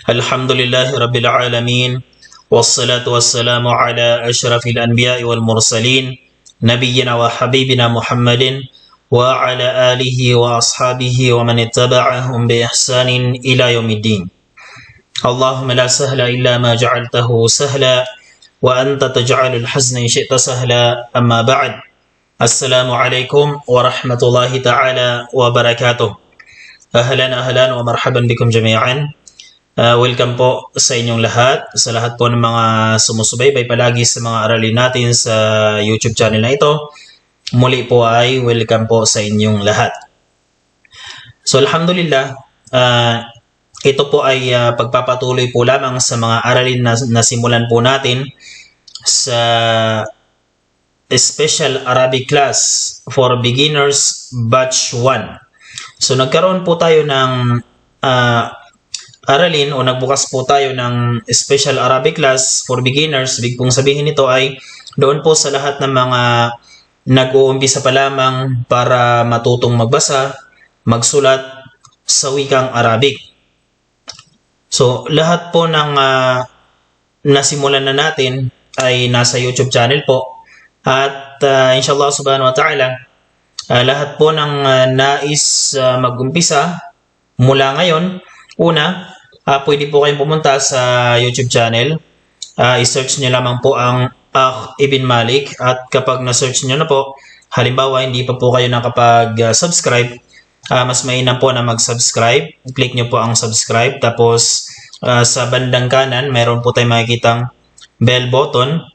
الحمد لله رب العالمين والصلاة والسلام على أشرف الأنبياء والمرسلين نبينا وحبيبنا محمد وعلى آله وأصحابه ومن اتبعهم بإحسان إلى يوم الدين. اللهم لا سهل إلا ما جعلته سهلا وأنت تجعل الحزن إن شئت سهلا. أما بعد، السلام عليكم ورحمة الله تعالى وبركاته. أهلا أهلا ومرحبا بكم جميعا. Welcome po sa inyong lahat, sa lahat po ng mga sumusubaybay palagi sa mga aralin natin sa YouTube channel na ito. Muli po ay welcome po sa inyong lahat. So alhamdulillah, ito po ay pagpapatuloy po lamang sa mga aralin na nasimulan po natin sa Special Arabic Class for Beginners Batch 1. So nagkaroon po tayo ng aralin o nagbukas po tayo ng Special Arabic Class for Beginners. Ibig pong sabihin nito ay doon po sa lahat ng mga nag-uumpisa pa lamang para matutong magbasa, magsulat sa wikang Arabic. So lahat po ng nasimulan na natin ay nasa YouTube channel po. At inshallah subhanahu wa ta'ala, lahat po ng nais mag-umpisa mula ngayon, una, pwede po kayong pumunta sa YouTube channel. I-search nyo lamang po ang Akh Ibn Malik. At kapag na-search nyo na po, halimbawa hindi pa po kayo nakapag-subscribe, mas mainam po na mag-subscribe. Click nyo po ang subscribe. Tapos sa bandang kanan, mayroon po tayong makikitang bell button.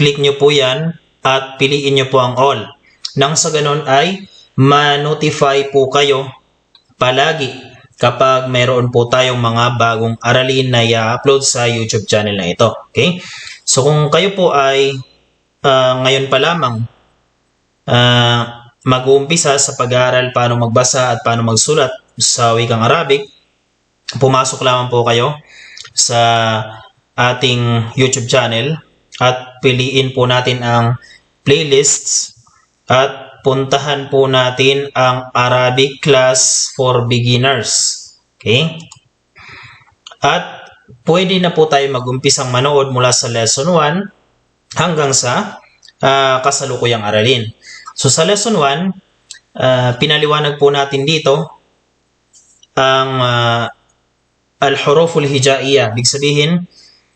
Click nyo po yan at piliin nyo po ang all. Nang sa ganun ay ma-notify po kayo palagi kapag mayroon po tayong mga bagong aralin na i-upload sa YouTube channel na ito. Okay? So kung kayo po ay ngayon pa lamang mag-uumpisa sa pag-aaral paano magbasa at paano magsulat sa wikang Arabic, pumasok lamang po kayo sa ating YouTube channel at piliin po natin ang playlists at puntahan po natin ang Arabic Class for Beginners. Okay? At pwede na po tayo mag-umpisang manood mula sa Lesson 1 hanggang sa kasalukuyang aralin. So sa Lesson 1, pinaliwanag po natin dito ang al-huruful hijaiyah. Ibig sabihin,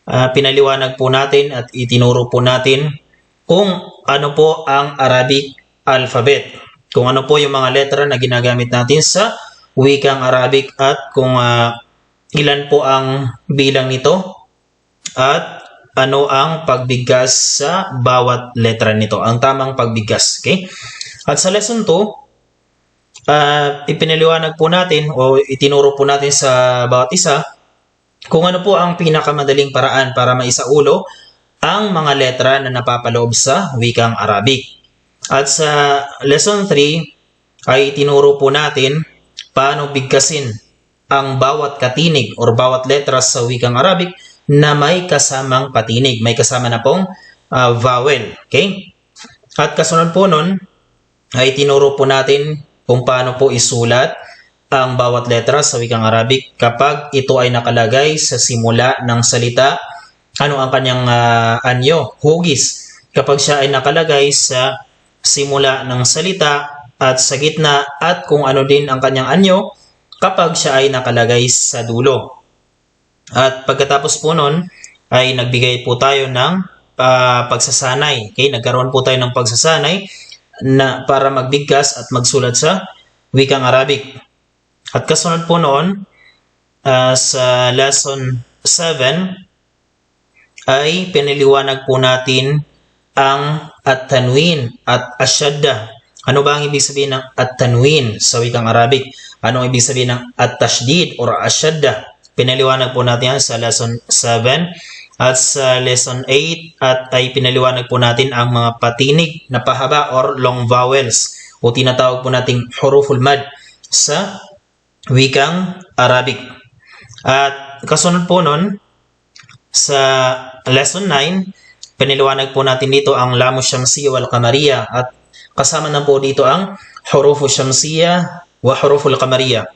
pinaliwanag po natin at itinuro po natin kung ano po ang Arabic alphabet. Kung ano po yung mga letra na ginagamit natin sa wikang Arabic at kung ilan po ang bilang nito at ano ang pagbigkas sa bawat letra nito, ang tamang pagbigkas. Okay? At sa lesson 2, ipinaliwanag po natin o itinuro po natin sa bawat isa kung ano po ang pinakamadaling paraan para maisaulo ang mga letra na napapaloob sa wikang Arabic. At sa lesson 3 ay tinuro po natin paano bigkasin ang bawat katinig or bawat letra sa wikang Arabic na may kasamang patinig. May kasama na pong vowel. Okay? At kasunod po nun ay tinuro po natin kung paano po isulat ang bawat letra sa wikang Arabic kapag ito ay nakalagay sa simula ng salita. Ano ang kanyang anyo, hugis, kapag siya ay nakalagay sa simula ng salita at sa gitna at kung ano din ang kanyang anyo kapag siya ay nakalagay sa dulo. At pagkatapos po nun ay nagbigay po tayo ng pagsasanay. Okay? Nagkaroon po tayo ng pagsasanay na para magbigkas at magsulat sa wikang Arabic. At kasunod po noon sa lesson 7 ay piniliwanag po natin ang at-tanwin at asyadda. Ano ba ang ibig sabihin ng at-tanwin sa wikang Arabic? Ano ang ibig sabihin ng at-tashdid or asyadda? Pinaliwanag po natin yan sa lesson 7 at sa lesson 8 at ay pinaliwanag po natin ang mga patinig na pahaba or long vowels o tinatawag po nating huruful mad sa wikang Arabic. At kasunod po nun sa lesson 9, piniliwanag po natin dito ang lamu syamsiyya wal qamariyya at kasama na po dito ang hurufu syamsiyya wa huruful qamariyya.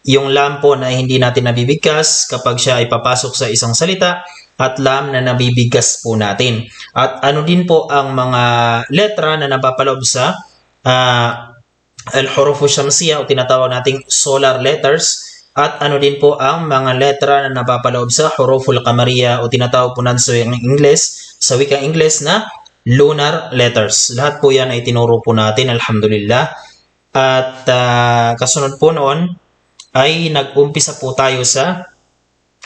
yung lam po na hindi natin nabibigkas kapag siya ay papasok sa isang salita at lam na nabibigkas po natin. At ano din po ang mga letra na napapaloob sa al-hurufu syamsiyya o tinatawag nating solar letters at ano din po ang mga letra na napapaloob sa huruful qamariyya o tinatawag po natin sa wikang Ingles na lunar letters. Lahat po yan ay tinuro po natin, alhamdulillah. At kasunod po noon ay nag-umpisa po tayo sa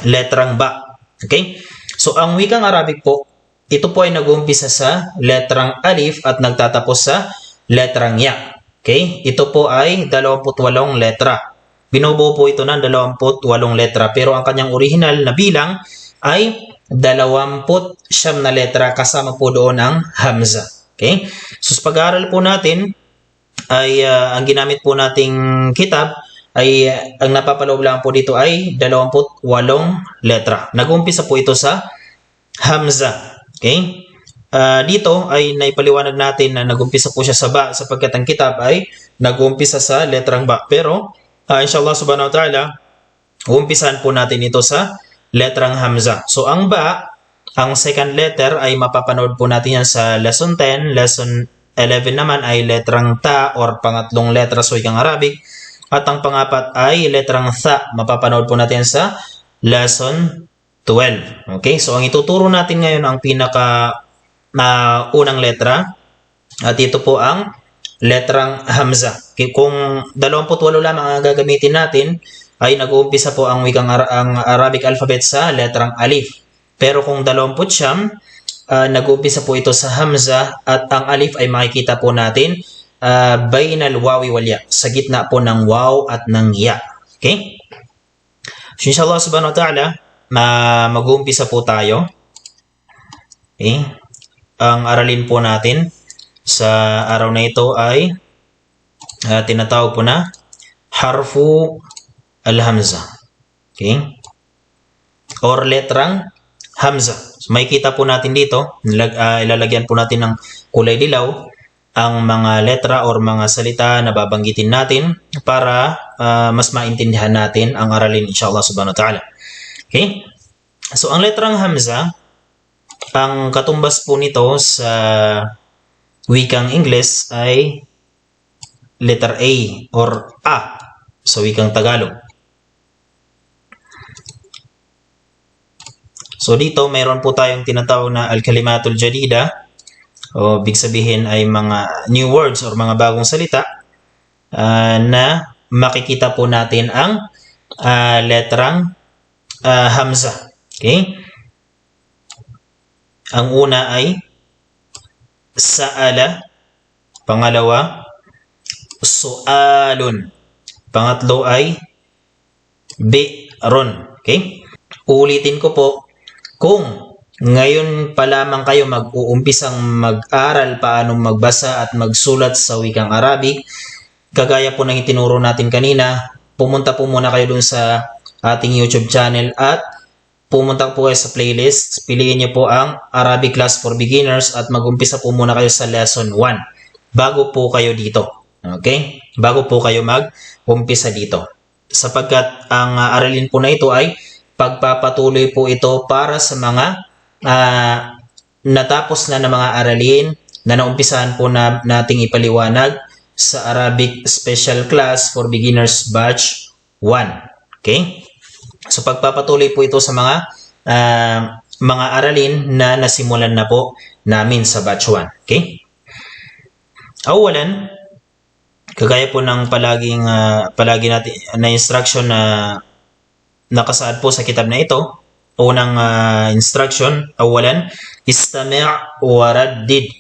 letrang ba. Okay? So ang wikang Arabic po, ito po ay nag-umpisa sa letrang alif at nagtatapos sa letrang ya. Okay? Ito po ay 28 letra. Binubuo po ito ng 28 letra pero ang kanyang original na bilang ay 29 na letra kasama po doon ang hamza. Okay? So sa pag-aaral po natin ay ang ginamit po nating kitab ay ang napapaloob lang po dito ay 28 letra. Nag-umpisa po ito sa hamza. Okay? Dito ay naipaliwanag natin na nag-umpisa po siya sa ba sapagkat ang kitab ay nag-umpisa sa letrang ba. Pero inshallah subhanahu wa ta'ala, umpisahan po natin ito sa letrang hamza. So ang ba, ang second letter ay mapapanood po natin yan sa lesson 10. Lesson 11 naman ay letrang ta or pangatlong letra sa wikang Arabic. At ang pangapat ay letrang tha. Mapapanood po natin sa lesson 12. Okay? So ang ituturo natin ngayon ang pinaka unang letra. At ito po ang letrang hamza. Okay? Kung 28 lamang ang gagamitin natin, ay nag-uumpisa po ang ang Arabic alphabet sa letrang alif. Pero kung 29, nag-uumpisa po ito sa hamza at ang alif ay makikita po natin bainal wawi wal ya, sa gitna po ng waw at ng ya. Okay? So inshallah subhanahu wa ta'ala, mag-uumpisa po tayo. Okay? Ang aralin po natin sa araw na ito ay tinatawag po na harfu al-hamza. Okay? Or letrang hamza. So, makikita po natin dito, ilalagyan po natin ng kulay dilaw ang mga letra or mga salita na babanggitin natin para mas maintindihan natin ang aralin inshallah subhanahu wa ta'ala. Okay? So, ang letrang hamza, ang katumbas po nito sa wikang Ingles ay letter A or A sa wikang Tagalog. So dito mayroon po tayong tinatawag na al-kalimatul jadida o big sabihin ay mga new words or mga bagong salita na makikita po natin ang letrang hamza. Okay? Ang una ay sa'ala, pangalawa su'alun, pangatlo ay bi'run. Okay? Uulitin ko po, kung ngayon pa lamang kayo mag-uumpisang mag-aral paano magbasa at magsulat sa wikang Arabic, kagaya po ng itinuro natin kanina, pumunta po muna kayo dun sa ating YouTube channel at pumunta po kayo sa playlist. Piliin niyo po ang Arabic Class for Beginners at mag-umpisa po muna kayo sa Lesson 1 bago po kayo dito. Okay? Bago po kayo mag-umpisa dito. Sapagkat ang aralin po na ito ay pagpapatuloy po ito para sa mga natapos na mga aralin na naumpisahan po nating ipaliwanag sa Arabic Special Class for Beginners Batch 1. Okay? So pagpapatuloy po ito sa mga aralin na nasimulan na po namin sa Batch 1. Okay? Awalan, kagaya po ng palagi natin na instruction na nakasaad po sa kitab na ito. Unang instruction, awalan, istami' wa raddid.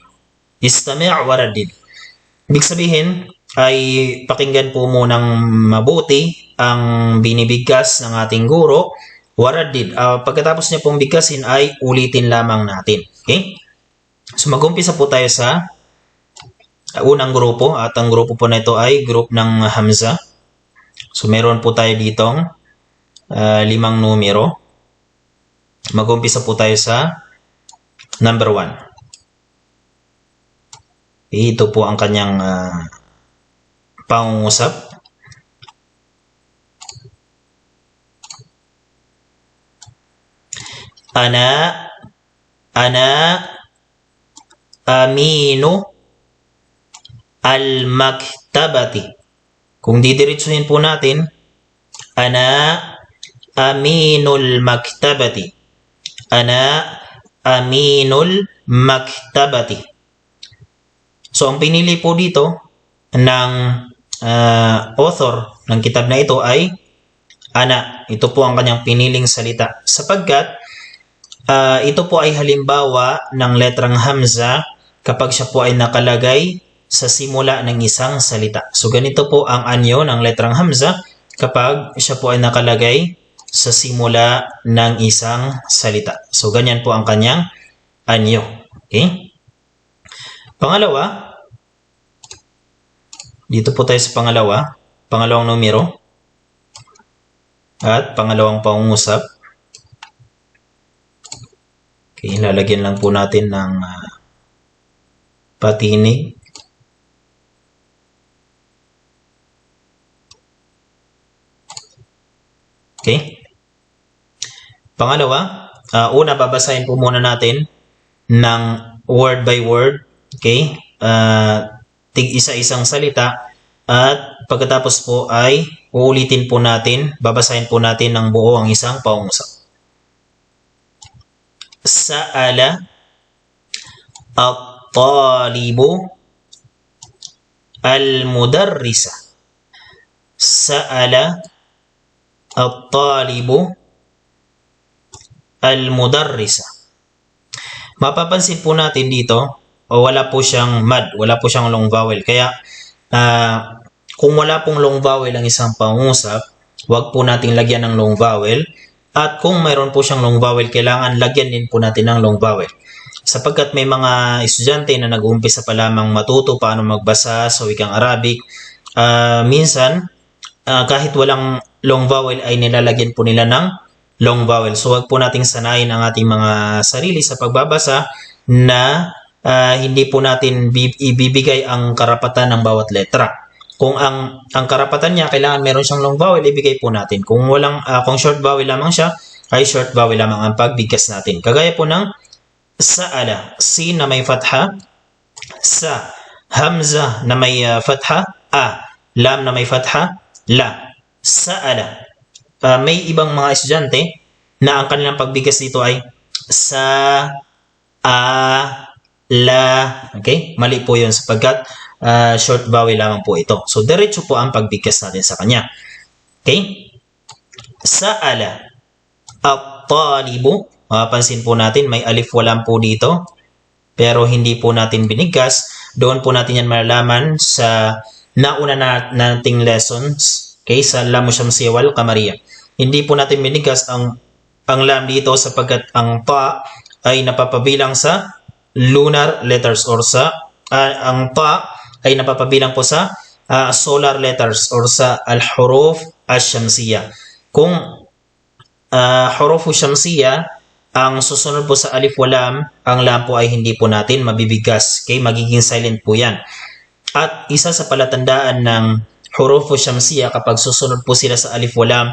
Istami' wa raddid. Ibig sabihin ay pakinggan po munang mabuti ang binibigkas ng ating guro. Wa raddid. Pagkatapos niya pong bigkasin ay ulitin lamang natin. Okay? So mag-umpisa po tayo sa unang grupo at ang grupo po na ito ay group ng hamza. So meron po tayo ditong 5 numero. Mag-umpisa po tayo sa number 1. Ito po ang kanyang pangungusap. Ana, ana aminu al-maktabati. Kung didiretsuhin po natin, ana aminul maktabati. Ana aminul maktabati. So, ang pinili po dito ng author ng kitab na ito ay ana. Ito po ang kanyang piniling salita. Sapagkat ito po ay halimbawa ng letrang hamza kapag siya po ay nakalagay sa simula ng isang salita. So, ganito po ang anyo ng letrang hamza kapag siya po ay nakalagay sa simula ng isang salita. So, ganyan po ang kanyang anyo. Okay? Pangalawa, dito po tayo sa pangalawang numero at pangalawang pangungusap. Okay, lalagyan lang po natin ng patinig. Okay? Pangalawa, una babasahin po muna natin ng word by word. Okay? Tig-isa-isang salita at pagkatapos po ay uulitin po natin, babasahin po natin ng buo ang isang pangungusap. Sa'ala at-talibu al-mudarrisa. Sa'ala at-talibu al-mudarrisa. Mapapansin po natin dito, wala po siyang mad, wala po siyang long vowel. Kaya, kung wala pong long vowel ang isang pangungusap, huwag po nating lagyan ng long vowel. At kung mayroon po siyang long vowel, kailangan lagyan din po natin ng long vowel. Sapagkat may mga estudyante na nag-uumpisa pa lamang matuto paano magbasa sa wikang Arabic, minsan, kahit walang long vowel ay nilalagyan po nila ng long vowel. So, huwag po nating sanayin ang ating mga sarili sa pagbabasa na hindi po natin ibibigay ang karapatan ng bawat letra. Kung ang karapatan niya kailangan meron siyang long vowel, ibigay po natin. Kung kung short vowel lamang siya, ay short vowel lamang ang pagbigkas natin. Kagaya po ng sa'ala, sin na may fatha, sa, hamza na may fatha, lam na may fatha, la, sa'ala. May ibang mga estudyante na ang kanilang pagbigkas dito ay sa, la. Okay? Mali po yun sapagkat short vowel lamang po ito. So, diretso po ang pagbigkas natin sa kanya. Okay? Sa'ala at-talibu. Mapapansin po natin may alif walam po dito. Pero hindi po natin binigkas. Doon po natin yan malalaman sa nauna nating lessons. Okay? Sa Lamu Syamsiyya wal Qamariyya. Hindi po natin binigkas ang lam dito sapagkat ang ta ay napapabilang sa lunar letters or sa ang ta ay napapabilang po sa solar letters or sa al-huruf ash-syamsiyya. Kung huruf syamsiyya, ang susunod po sa alif walam, ang lam po ay hindi po natin mabibigkas. Okay? Magiging silent po yan. At isa sa palatandaan ng huruf syamsiyya kapag susunod po sila sa alif walam,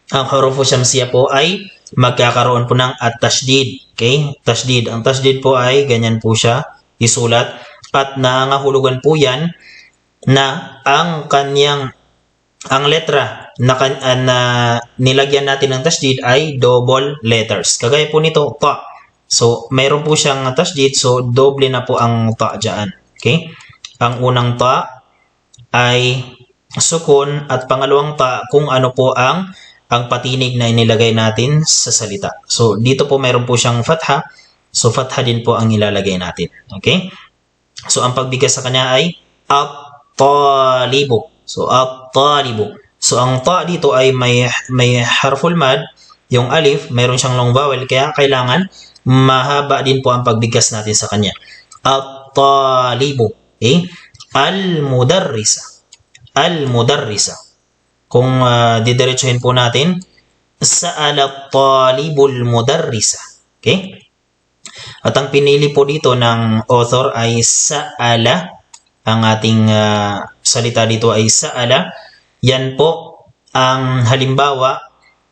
ang huruf syamsiyya po ay magkakaroon po ng at-tashdid. Okay? Tashdid. Ang tashdid po ay ganyan po siya isulat. At nangahulugan po yan na ang letra na nilagyan natin ng tashdid ay double letters. Kagaya po nito, ta. So, mayroon po siyang tashdid. So, doble na po ang ta dyan. Okay? Ang unang ta ay sukun at pangalawang ta kung ano po ang patinig na inilagay natin sa salita. So, dito po mayroon po siyang fatha. So, fatha din po ang ilalagay natin. Okay? So, ang pagbigkas sa kanya ay at-talibu. So, at-talibu. So, ang ta dito ay may harful mad. Yung alif, mayroon siyang long vowel. Kaya kailangan mahaba din po ang pagbigkas natin sa kanya. At-talibu. Okay? Al-mudarrisa. Al-mudarrisa. Kung didiretsuhin po natin, sa'ala talibul mudarrisa. Okay? At ang pinili po dito ng author ay sa'ala. Ang ating salita dito ay sa'ala. Yan po ang halimbawa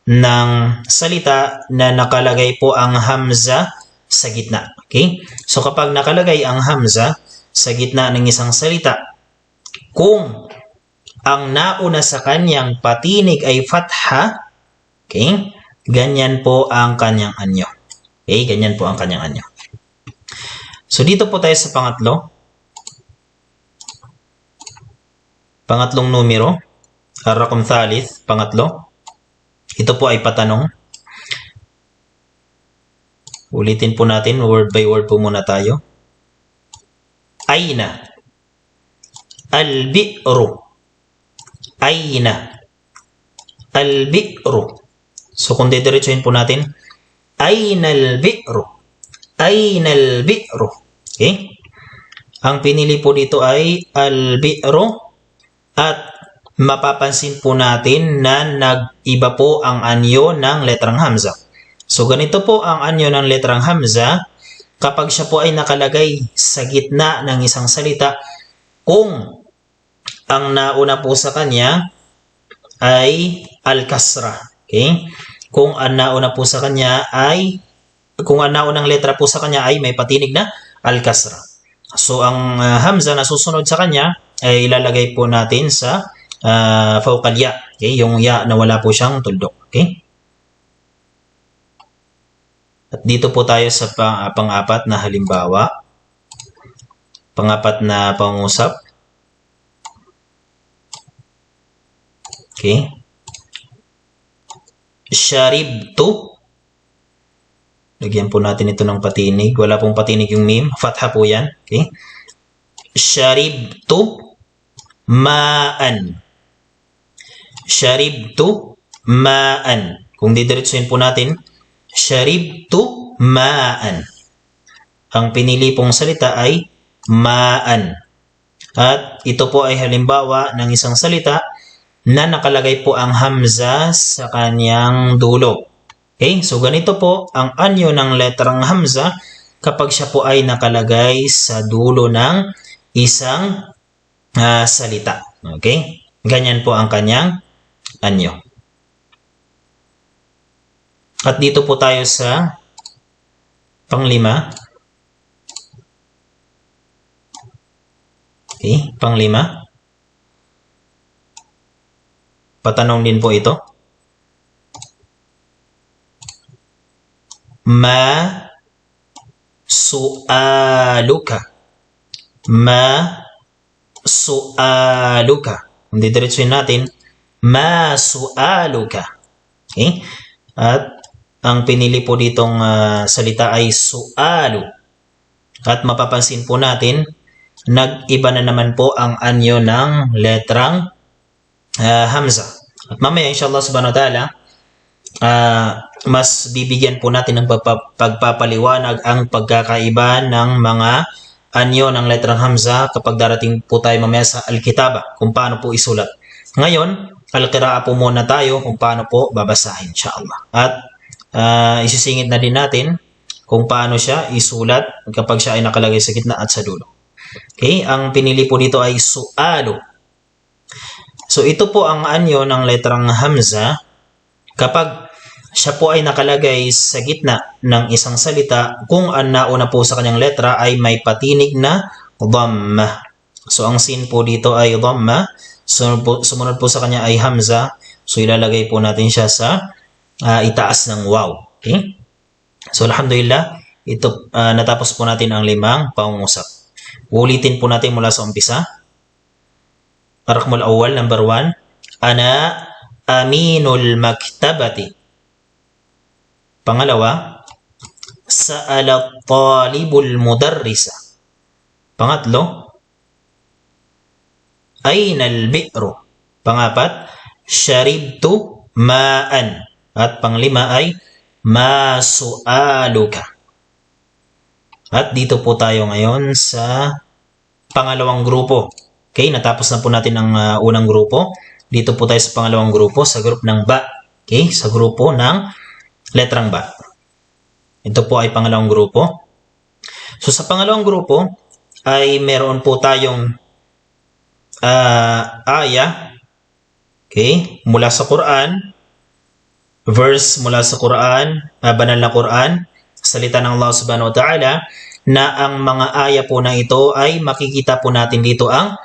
ng salita na nakalagay po ang hamza sa gitna. Okay? So kapag nakalagay ang hamza sa gitna ng isang salita, kung ang nauna sa kanyang patinig ay fatha, okay, ganyan po ang kanyang anyo. Okay, ganyan po ang kanyang anyo. So dito po tayo sa pangatlong numero, ar-raqam thalith, pangatlo. Ito po ay patanong. Ulitin po natin, word by word po muna tayo. Aina al-bi'ru. Aina al-bi'ru. So kung didiretsuhin po natin, aina al-bi'ru. Aina al-bi'ru. Okay? Ang pinili po dito ay al-bi'ru at mapapansin po natin na nag-iba po ang anyo ng letrang hamza. So ganito po ang anyo ng letrang hamza kapag siya po ay nakalagay sa gitna ng isang salita kung ang nauna po sa kanya ay al-kasra. Okay? Kung ang nauna po sa kanya ay kung ang naunang letra po sa kanya ay may patinig na al-kasra. So ang hamza na susunod sa kanya ay ilalagay po natin sa fawqa ya. Okay? Yung ya na wala po siyang tuldok. Okay? At dito po tayo sa pang-apat na halimbawa. Pang-apat na pangusap. Okay? Sharibtu. Lagyan po natin ito ng patinig. Wala pong patinig yung mim. Fatha po yan. Okay? Sharibtu ma'an. Sharibtu ma'an. Kung didiretsuhin po natin, sharibtu ma'an. Ang pinili pong salita ay ma'an. At ito po ay halimbawa ng isang salita na nakalagay po ang hamza sa kanyang dulo. Okay? So ganito po ang anyo ng letrang hamza kapag siya po ay nakalagay sa dulo ng isang salita. Okay? Ganyan po ang kanyang anyo. At dito po tayo sa panglima. Okay, panglima. Patanong din po ito. Ma su'aluka. Ma su'aluka. Kung didiretsuhin natin, ma su'aluka. Okay? At ang pinili po ditong salita ay su'alu. At mapapansin po natin, nag-iba na naman po ang anyo ng letrang hamza. At mamaya, inshallah subhanahu wa ta'ala, mas bibigyan po natin ng pagpapaliwanag ang pagkakaiba ng mga anyo ng letrang hamza kapag darating po tayo mamaya sa al-kitaba, kung paano po isulat. Ngayon, al-qira'a po muna tayo kung paano po babasahin, inshallah. At isisingit na din natin kung paano siya isulat kapag siya ay nakalagay sa gitna at sa dulo. Okay, ang pinili po dito ay su'alu. So ito po ang anyo ng letrang hamza kapag siya po ay nakalagay sa gitna ng isang salita kung ang nauna po sa kanyang letra ay may patinig na dhamma. So ang sin po dito ay dhamma, sumunod po sa kanya ay hamza. So ilalagay po natin siya sa itaas ng waw. Okay? So alhamdulillah, ito natapos po natin ang 5 pangungusap. Ulitin po natin mula sa umpisa. Ar-raqmul awwal, number 1. Ana aminul maktabati. Pangalawa, sa'ala talibul mudarrisa. Pangatlo, ayna al-bi'ru. Pangapat, sharibtu ma'an. At panglima ay ma su'aluka. At dito po tayo ngayon sa pangalawang grupo. Okay, natapos na po natin ang unang grupo. Dito po tayo sa pangalawang grupo, sa group ng ba. Okay, sa grupo ng letrang ba. Ito po ay pangalawang grupo. So sa pangalawang grupo ay meron po tayong aya, okay, mula sa Quran verse mula sa Quran, banal na Quran, salita ng Allah subhanahu wa ta'ala, na ang mga aya po na ito ay makikita po natin dito ang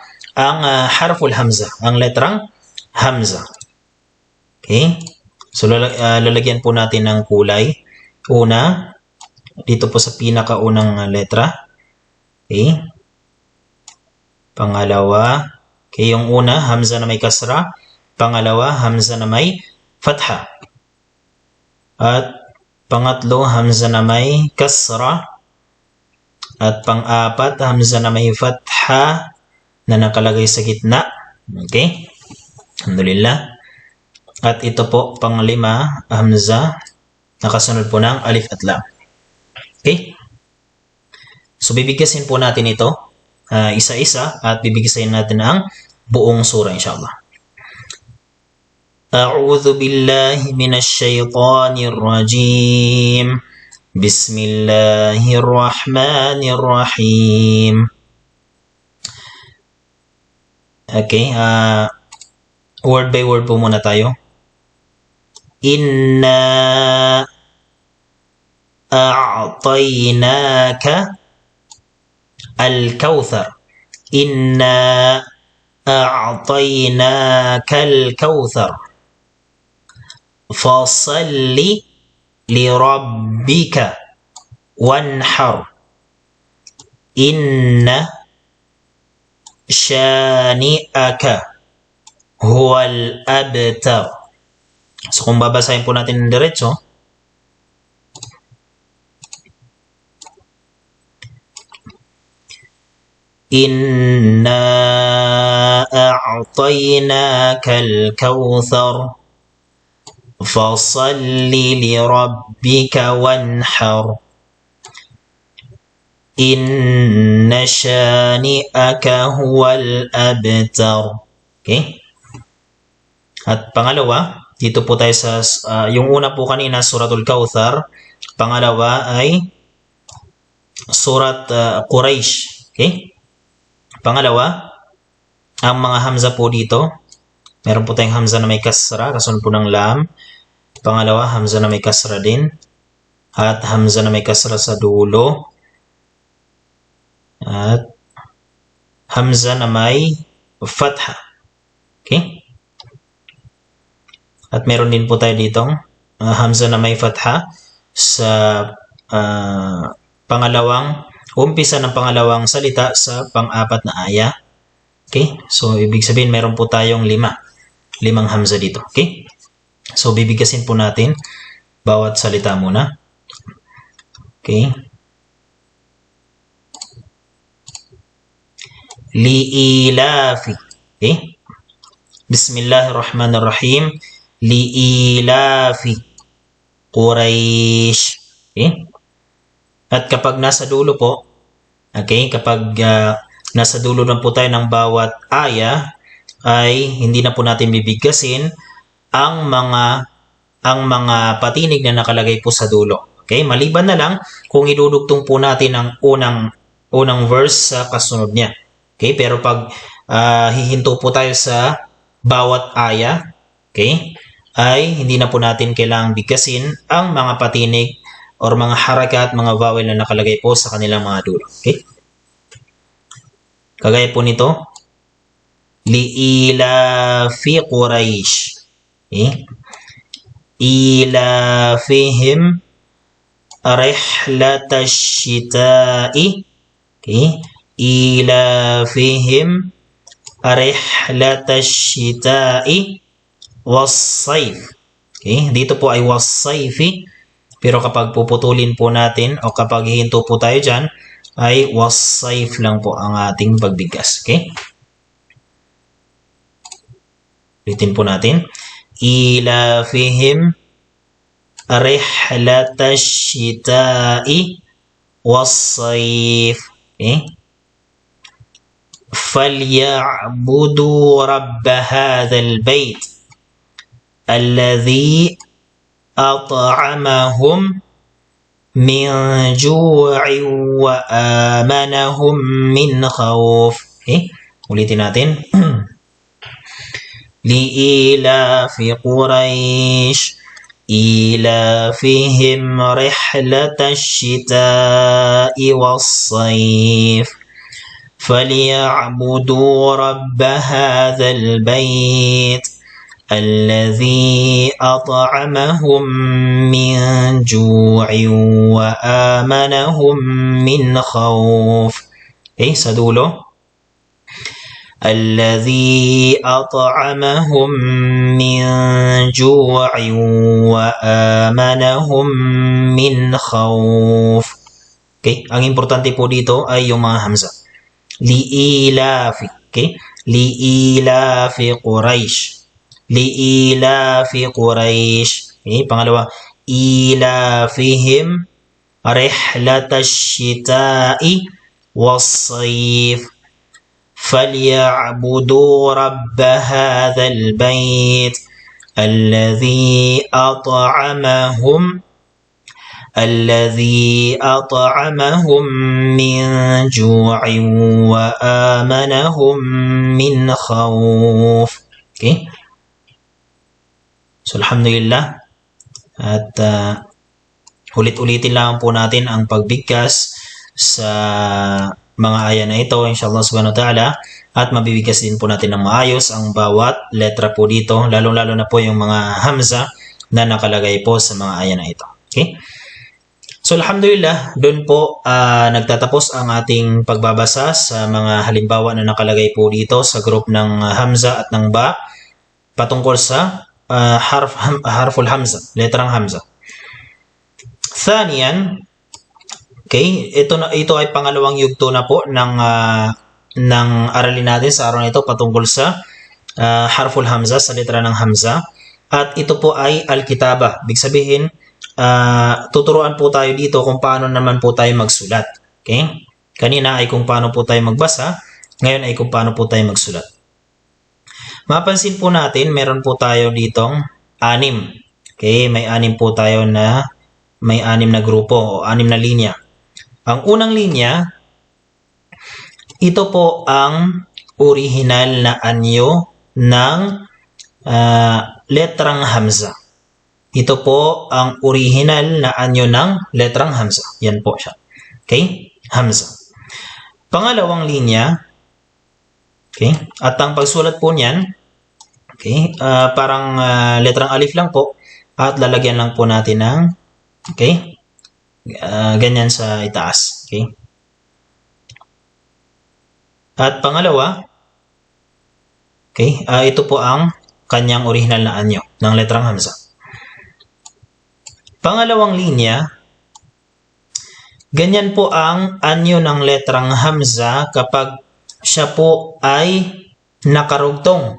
harful hamza, ang letrang hamza. Okay? So lalagyan po natin ng kulay. Una, dito po sa pinakaunang letra. Okay? Pangalawa, okay, yung una, hamza na may kasra. Pangalawa, hamza na may fatha. At pangatlo, hamza na may kasra. At pang-apat, hamza na may fatha na nakalagay sa gitna. Okay? Alhamdulillah. At ito po, panglima, hamza, nakasunod po ng alif at lam. Okay? So, bibigyasin po natin ito isa-isa at bibigyasin natin ang buong surah insyaAllah. أعوذ بالله من الشيطان الرجيم بسم الله الرحمن الرحيم. Okay, word by word po muna tayo. Inna a'tainaka al-kawthar. Inna a'tainaka al-kawthar. Fasalli lirabbika wanhar. Inna shani'aka huwal abtar. So kung babasahin po natin ng diretso, Inna a'tainaka al-kawthar fasalli lirabbika wanhar. Inna shani'aka huwal abtar. Okay? At pangalawa, dito po tayo sa, yung una po kanina, Suratul Kawthar. Pangalawa ay Surat Quraysh. Okay? Pangalawa, ang mga hamza po dito, meron po tayong hamza na may kasra, kasunod po ng lam. Pangalawa, hamza na may kasra din. At hamza na may kasra sa dulo. At hamza na may fatha. Okay? At meron din po tayo ditong hamza na may fatha sa umpisa ng pangalawang salita sa pang-apat na aya. Okay? So, ibig sabihin, meron po tayong limang hamza dito. Okay? So, bibigyasin po natin bawat salita muna. Okay? Li'ilafi. Okay? Bismillahirrahmanirrahim. Li'ilafi Quraysh. Okay? At kapag nasa dulo po, okay, kapag nasa dulo na po tayo ng bawat aya, ay hindi na po natin bibigkasin ang mga patinig na nakalagay po sa dulo. Okay? Maliban na lang kung idudugtong po natin ang unang verse sa kasunod niya. Okay? Pero pag hihinto po tayo sa bawat aya, okay, ay hindi na po natin kailangang bigkasin ang mga patinig or mga harakat, mga vowel na nakalagay po sa kanilang mga dulo. Okay? Kagaya po nito, li'ilafi Quraysh. Okay? Ilafihim rihlatash shita'i. Okay? Ilafihim rihlatash shita'i was-sayf. Okay? Dito po ay was-sayfi. Pero kapag puputulin po natin o kapag hihinto po tayo dyan, ay was-sayf lang po ang ating pagbigkas. Okay? Ulitin po natin. Ilafihim rihlatash shita'i was-sayf. Okay? فَلْيَعْبُدُوا رَبَّ هَذَا الْبَيْتِ الَّذِي أَطْعَمَهُمْ مِنْ جُوعٍ وَآمَنَهُمْ مِنْ خَوْفٍ. Okay? Ulitin natin. لِإِيلَافِ قُرَيْشٍ إيلافهم رحلة الشتاء والصيف فليعبدوا رب هذا البيت الذي أطعمهم من جوع وآمنهم من خوف. sa dulo. الذي أطعمهم من جوع وآمنهم من خوف. Ang importante po dito ay yung mga hamza. Liilafi. Liilafi Quraysh. Liilafi Quraysh. Pangalawa, ilafihim rihlatash shita'i was-sayf فليعبدوا رب هذا البيت الذي أطعمهم من جوع وآمنهم من خوف. So alhamdulillah, at ulit-ulitin lang po natin ang pagbigkas sa mga aya na ito, inshallah subhanahu wa ta'ala, at mabibigkas din po natin ng maayos ang bawat letra po dito, lalong-lalo na po yung mga hamza na nakalagay po sa mga aya na ito. So alhamdulillah, doon po nagtatapos ang ating pagbabasa sa mga halimbawa na nakalagay po dito sa group ng hamza at ng ba patungkol sa harful hamza, letrang hamza. Thaniyan, ito ay pangalawang yugto na po ng aralin natin sa araw na ito patungkol sa harful hamza, sa letra ng hamza. At ito po ay al-kitaba. Ibig sabihin, tuturuan po tayo dito kung paano naman po tayo magsulat. Kanina ay kung paano po tayo magbasa, ngayon ay kung paano po tayo magsulat. Mapansin po natin, meron po tayo ditong 6. May 6 po tayo na may 6 na grupo o 6 na linya. Ang unang linya, ito po ang original na anyo ng letrang hamza. Ito po ang original na anyo ng letrang hamza. Yan po siya. Hamza. Pangalawang linya, at ang pagsulat po niyan, parang letrang alif lang po, at lalagyan lang po natin ng, ganyan sa itaas. At pangalawa, ito po ang kanyang original na anyo ng letrang hamza. Pangalawang linya, ganyan po ang anyo ng letrang hamza kapag siya po ay nakarugtong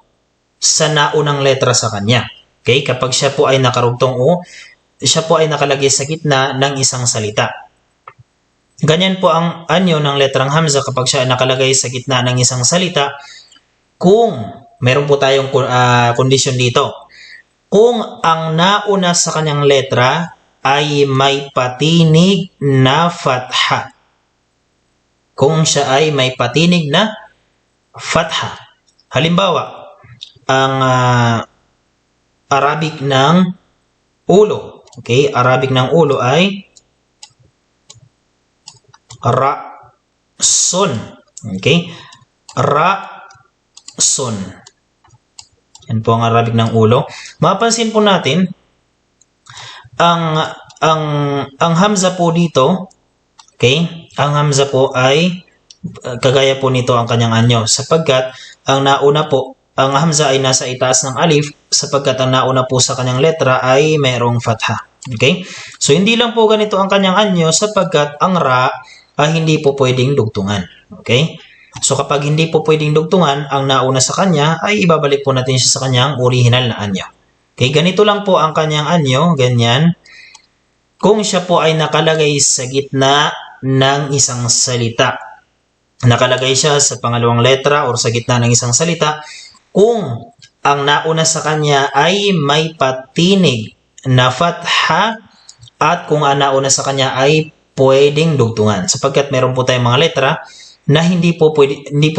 sa naunang letra sa kanya. Kapag siya po ay nakarugtong o siya po ay nakalagay sa gitna ng isang salita. Ganyan po ang anyo ng letrang hamza kapag siya ay nakalagay sa gitna ng isang salita. Kung meron po tayong kondisyon dito, kung ang nauna sa kanyang letra ay may patinig na fatha. Kung siya ay may patinig na fatha. Halimbawa, ang Arabic ng ulo. Arabic ng ulo ay ra-sun. Ra-sun. Yan po ang Arabic ng ulo. Mapansin po natin, ang hamza po dito, ang hamza po ay kagaya po nito ang kanyang anyo, sapagkat ang nauna po, ang hamza ay nasa itaas ng alif, sapagkat ang nauna po sa kanyang letra ay mayroong fatha. So hindi lang po ganito ang kanyang anyo, sapagkat ang ra ay hindi po pwedeng dugtungan. So kapag hindi po pwedeng dugtungan, ang nauna sa kanya ay ibabalik po natin siya sa kanyang original na anyo. Ganito lang po ang kanyang anyo, ganyan. Kung siya po ay nakalagay sa gitna ng isang salita, nakalagay siya sa pangalawang letra o sa gitna ng isang salita, kung ang nauna sa kanya ay may patinig na fatha at kung ang nauna sa kanya ay pwedeng dugtungan. Sapagkat meron po tayong mga letra na hindi po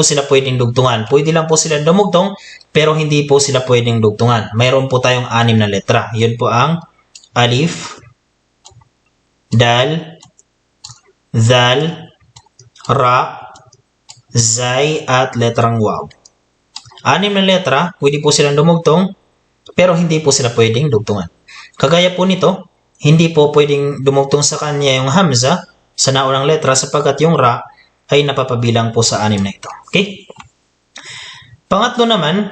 sila pwedeng dugtungan. Pwede lang po sila dumugtong pero hindi po sila pwedeng dugtungan. Mayroon po tayong 6 na letra. Yun po ang alif, dal, zal, ra, zay, at letrang waw. 6 na letra, pwede po silang dumugtong, pero hindi po sila pwedeng dugtungan. Kagaya po nito, hindi po pwedeng dumugtong sa kanya yung hamza sa naunang letra sapagkat yung ra ay napapabilang po sa 6 na ito. Okay? Pangatlo naman,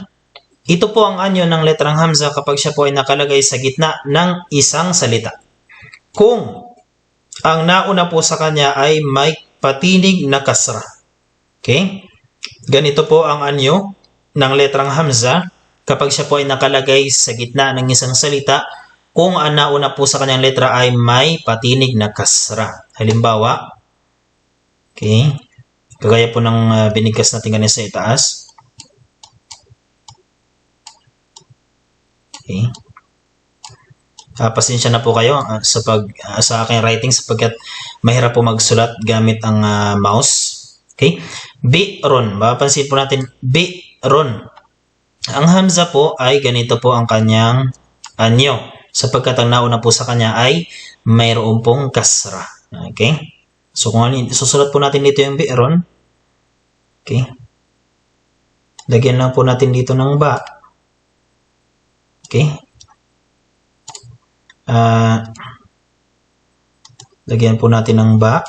ito po ang anyo ng letrang hamza kapag siya po ay nakalagay sa gitna ng isang salita. Kung ang nauna po sa kanya ay may patinig na kasra. Okay? Ganito po ang anyo ng letrang hamza kapag siya po ay nakalagay sa gitna ng isang salita kung ang nauna po sa kanyang letra ay may patinig na kasra. Halimbawa, okay, kagaya po ng binigkas natin ganyan sa itaas. Okay. Pasensya na po kayo sa aking writing sapagkat mahirap po magsulat gamit ang mouse. Okay? Bi'ron. Mapapansin po natin, bi'ron. Ang hamza po ay ganito po ang kanyang anyo sapagkat ang nauna po sa kanya ay mayroon pong kasra. Okay? So, kung susulat po natin dito yung bi'ron. Okay? Lagyan lang po natin dito ng ba. Okay? Lagyan po natin ng ba.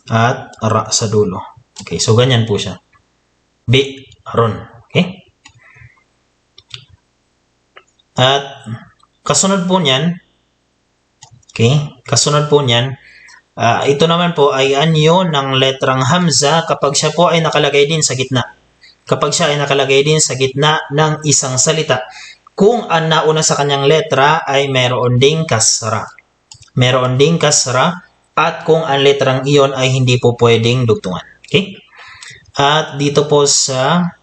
At ra sa dulo. Okay, so ganyan po siya. Bi'ron. Okay? At kasunod po niyan, okay, kasunod po niyan, ito naman po ay anyo ng letrang hamza kapag siya po ay nakalagay din sa gitna. Kapag siya ay nakalagay din sa gitna ng isang salita, kung ang nauna sa kanyang letra ay mayroon ding kasra. Mayroon ding kasra at kung ang letrang iyon ay hindi po pwedeng dugtungan. Okay? At dito po sa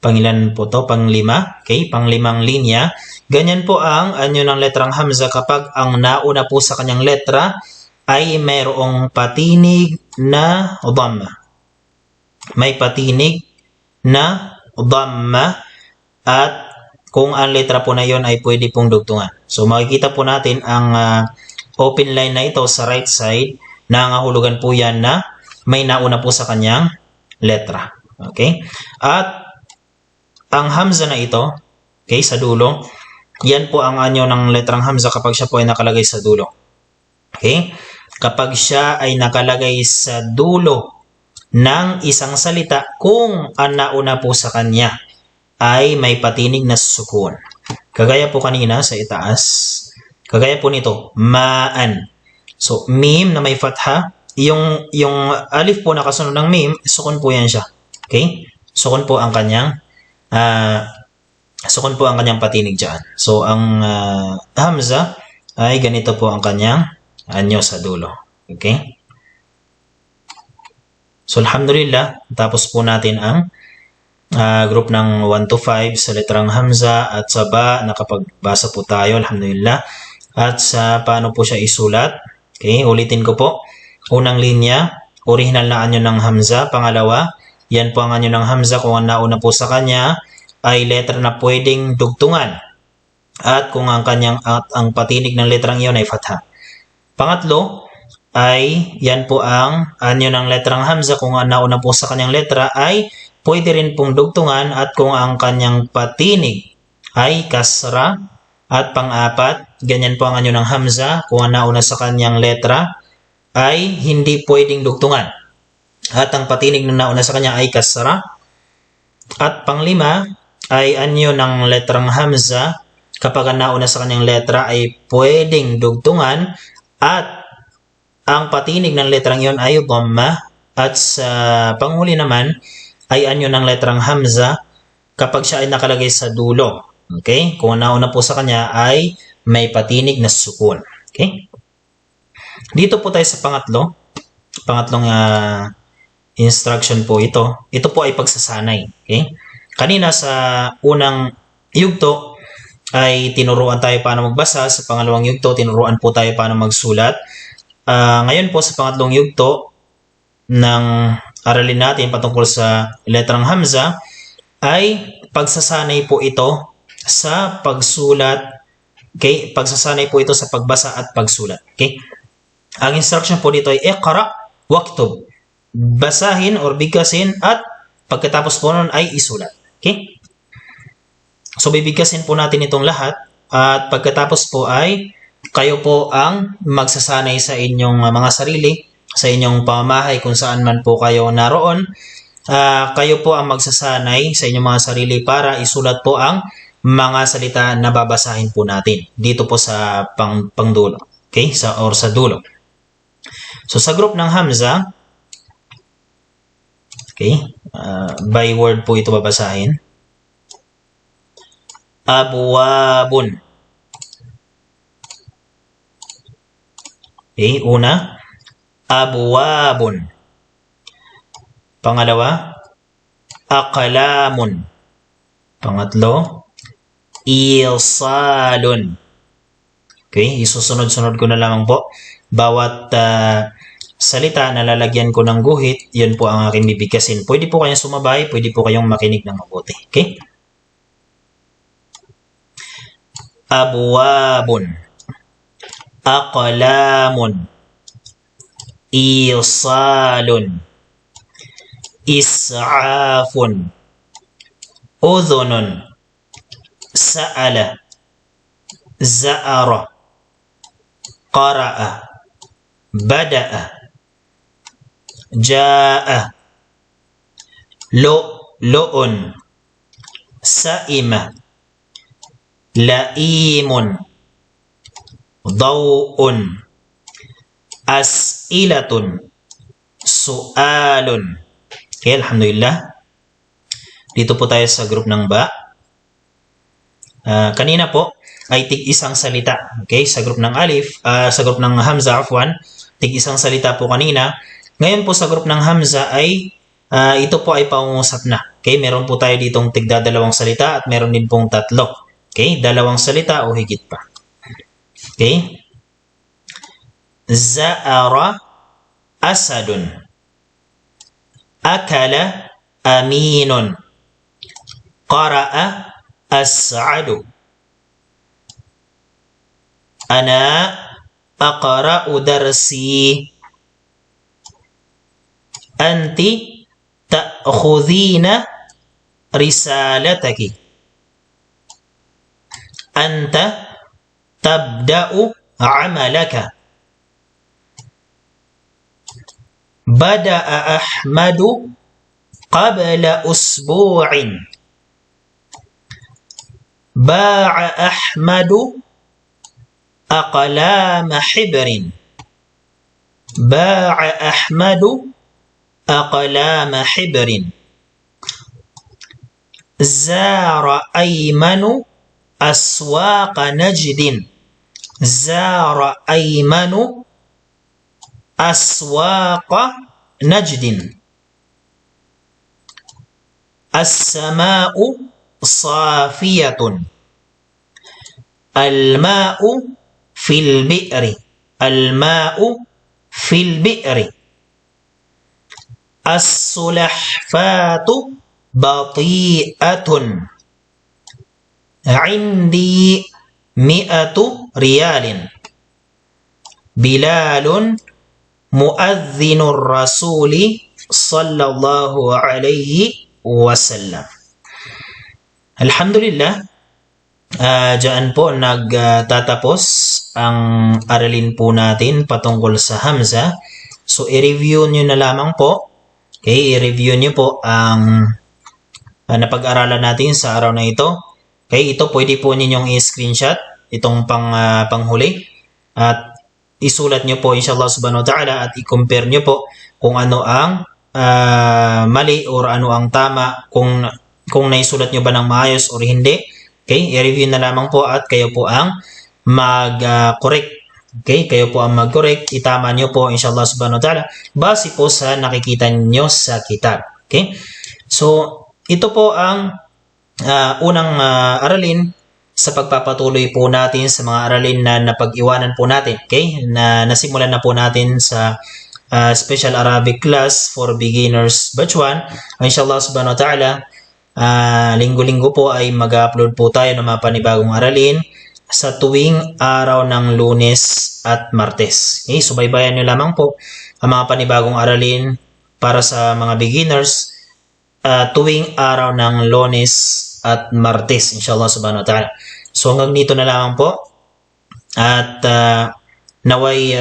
pangilan po to, panglima. Okay? Panglimang linya. Ganyan po ang anyo ng letrang hamza kapag ang nauna po sa kanyang letra ay mayroong patinig na dhamma. May patinig na dhamma at kung ang letra po na yon ay pwede pong dugtungan. So makikita po natin ang open line na ito sa right side, nangahulugan po yan na may nauna po sa kanyang letra. Okay? At ang hamza na ito, okay, sa dulo, yan po ang anyo ng letrang hamza kapag siya po ay nakalagay sa dulo. Okay? Kapag siya ay nakalagay sa dulo ng isang salita, kung ang nauna po sa kanya ay may patinig na sukun. Kagaya po kanina sa itaas, kagaya po nito, ma'an. So, mim na may fatha, yung alif po na kasunod ng mim, sukun po yan siya. Okay? Sukun po ang kanyang patinig dyan. So, ang hamza ay ganito po ang kanyang anyo sa dulo. Okay? So, alhamdulillah, tapos po natin ang group ng 1 to 5 sa letrang hamza at sa ba, nakapagbasa po tayo, alhamdulillah. At sa paano po siya isulat. Okay, ulitin ko po. Unang linya, original na anyo ng hamza. Pangalawa, yan po ang anyo ng hamza kung ang nauna po sa kanya ay letra na pwedeng dugtungan. At kung ang patinig ng letrang iyon ay fatha. Pangatlo, ay yan po ang anyo ng letrang hamza kung ang nauna po sa kanyang letra ay pwede rin pong dugtungan at kung ang kanyang patinig ay kasra. At pang-apat, ganyan po ang anyo ng hamza kung ang nauna sa kanyang letra ay hindi pwedeng dugtungan. At ang patinig na nauna sa kanya ay kasra. At panglima ay anyo ng letrang hamza kapag ang nauna sa kanyang letra ay pwedeng dugtungan at ang patinig ng letrang iyon ay dhamma. At sa panghuli naman ay anyo ng letrang hamza kapag siya ay nakalagay sa dulo. Okay? Kung ang nauna po sa kanya ay may patinig na sukun. Okay? Dito po tayo sa pangatlong instruction po ito. Ito po ay pagsasanay. Okay? Kanina sa unang yugto ay tinuruan tayo paano magbasa. Sa pangalawang yugto, tinuruan po tayo paano magsulat. Ngayon po sa pangatlong yugto ng aralin natin patungkol sa letrang hamza, ay pagsasanay po ito sa pagsulat. Okay? Pagsasanay po ito sa pagbasa at pagsulat. Okay? Ang instruction po dito ay iqra waktub. Basahin or bigkasin at pagkatapos po nun ay isulat. Okay? So bibigkasin po natin itong lahat at pagkatapos po ay kayo po ang magsasanay sa inyong mga sarili, sa inyong pamamahay kung saan man po kayo naroon. Kayo po ang magsasanay sa inyong mga sarili para isulat po ang mga salita na babasahin po natin dito po sa pangdulo. Okay? Sa dulo. So sa group ng Hamza, okay, by word po ito babasahin. Abwabun. Okay, una, abwabun. Pangalawa, aqlamun. Pangatlo, ilsalun. Okay, isusunod-sunod ko na lamang po. Bawat salita na lalagyan ko ng guhit, yun po ang aking bibigkasin. Pwede po kayong sumabay, pwede po kayong makinig ng mabuti. Okay? Abwabun. Aqlamun, isalun, is'afun, udhunun, sa'ala, za'ara, qara'a, bada'a, ja'a, lu'un, sa'ima, la'imun, daw'un, as'ilatun, su'alun. Okay, alhamdulillah. Dito po tayo sa group ng ba. Kanina po ay tig-isang salita. Okay, sa group ng alif, sa group ng hamza, afwan, tig-isang salita po kanina. Ngayon po sa group ng hamza ay ito po ay pangungusap na. Okay, meron po tayo ditong tigdadalawang salita at meron din pong tatlo. Okay, dalawang salita o higit pa. Okay? Za'ara asadun. Akala aminun. Qara'a as'adu. Ana aqra'u darsi. Anti ta'khudhina risalataki. Anta tabda'u amalaka. Bada'a Ahmadu qabla usbu'in. Ba'a Ahmadu aqlama hibrin. Ba'a Ahmadu aqlama hibrin. Zara Aymanu aswaqa najdin. Zara Aymanu aswaqa najdin. As-sama'u safiyatun. Al-ma'u fil bi'ri. Al-ma'u fil bi'ri. As-sulahfatu bati'atun. Indi mi'atu riyalin. Bilalun muadzinur rasuli sallallahu alaihi wasallam. Alhamdulillah, dyan po nagtatapos ang aralin po natin patungkol sa Hamza. So, i-review nyo na lamang po. Okay, i-review nyo po ang napag-aralan natin sa araw na ito. Okay, ito pwede po ninyong i-screenshot itong panghuli at isulat nyo po inshallah subhanahu wa ta'ala at i-compare nyo po kung ano ang mali or ano ang tama, kung naisulat nyo ba ng maayos or hindi. Okay, i-review na lamang po at kayo po ang mag-correct. Okay, kayo po ang mag-correct, itama nyo po inshallah subhanahu wa ta'ala base po sa nakikita nyo sa kitab. Okay, so ito po ang unang aralin sa pagpapatuloy po natin sa mga aralin na napag-iwanan po natin. Okay, na nasimulan na po natin sa Special Arabic Class for Beginners Batch 1. Inshallah subhanahu wa ta'ala, linggo-linggo po ay mag-upload po tayo ng mga panibagong aralin sa tuwing araw ng Lunes at Martes. Okay, subaybayan nyo lamang po ang mga panibagong aralin para sa mga beginners tuwing araw ng Lunes at Martes, inshallah subhanahu wa ta'ala. So hanggang dito na lamang po at naway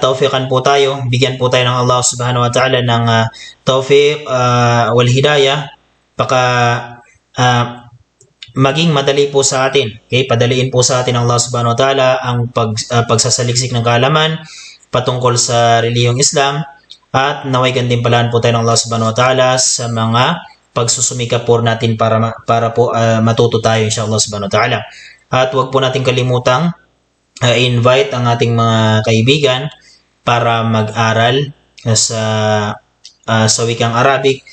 tawfiqan po tayo, bigyan po tayo ng Allah subhanahu wa ta'ala ng tawfiq wal hidayah, baka maging madali po sa atin. Okay, padaliin po sa atin ng Allah subhanahu wa ta'ala ang pagsasaliksik ng kaalaman patungkol sa relihiyong Islam, at naway gantimpalaan po tayo ng Allah subhanahu wa ta'ala sa mga pagsusumikap po natin para po matuto tayo inshallah subhanahu wa ta'ala. At wag po natin kalimutang invite ang ating mga kaibigan para mag-aral sa wikang Arabic,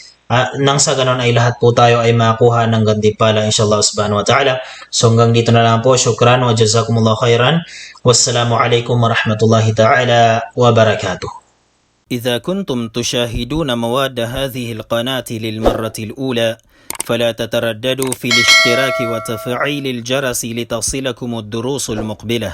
nang sa ganon ay lahat po tayo ay makuha ng gantimpala inshallah subhanahu wa ta'ala. So hanggang dito na lang po. Syukran wa jazakumullah khairan. Wassalamu alaikum warahmatullahi ta'ala wabarakatuh. إذا كنتم تشاهدون مواد هذه القناة للمرة الأولى فلا تترددوا في الاشتراك وتفعيل الجرس لتصلكم الدروس المقبلة.